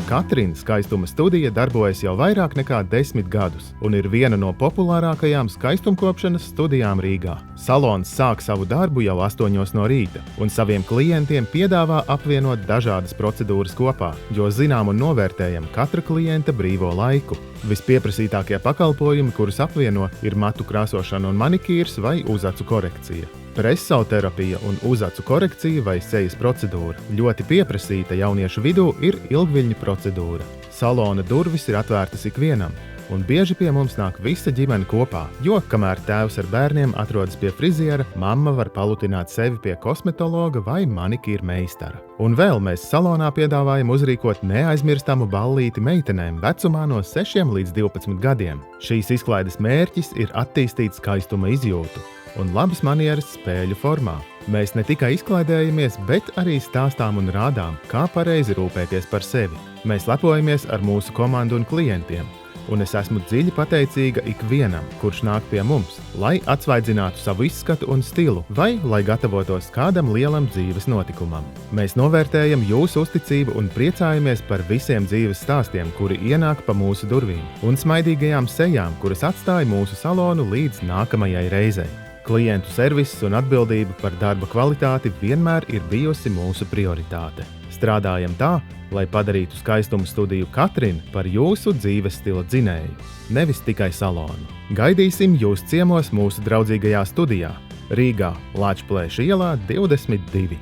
Katrina skaistuma studija darbojas jau vairāk nekā 10 gadus un ir viena no populārākajām skaistumkopšanas studijām Rīgā. Salons sāk savu darbu jau 8 no rīta un saviem klientiem piedāvā apvienot dažādas procedūras kopā, jo zinām un novērtējam katra klienta brīvo laiku. Vispieprasītākie pakalpojumi, kurus apvieno, ir matu krāsošana un manikīrs vai uzacu korekcija. Presoterapija un uzacu korekcija vai sejas procedūra. Ļoti pieprasīta jauniešu vidū ir ilgviļņu procedūra. Salona durvis ir atvērtas ikvienam, un bieži pie mums nāk visa ģimene kopā, jo, kamēr tēvs ar bērniem atrodas pie friziera, mamma var palutināt sevi pie kosmetologa vai manikīra meistara. Un vēl mēs salonā piedāvājam uzrīkot neaizmirstamu ballīti meitenēm vecumā no 6 līdz 12 gadiem. Šīs izklaides mērķis ir attīstīt skaistuma izjūtu un labas manieres spēļu formā. Mēs ne tikai izklaidējamies, bet arī stāstām un rādām, kā pareizi rūpēties par sevi. Mēs lepojamies ar mūsu komandu un klientiem, un es esmu dziļi pateicīga ikvienam, kurš nāk pie mums, lai atsvaidzinātu savu izskatu un stilu, vai lai gatavotos kādam lielam dzīves notikumam. Mēs novērtējam jūsu uzticību un priecājamies par visiem dzīves stāstiem, kuri ienāk pa mūsu durvīm, un smaidīgajām sejām, kuras atstāja mūsu salonu līdz nākamajai reizei. Klientu serviss un atbildība par darba kvalitāti vienmēr ir bijusi mūsu prioritāte. Strādājam tā, lai padarītu skaistumu studiju Katrina par jūsu dzīves stila dzinēju, nevis tikai salonu. Gaidīsim jūs ciemos mūsu draudzīgajā studijā Rīgā, Lāčplēša ielā 22.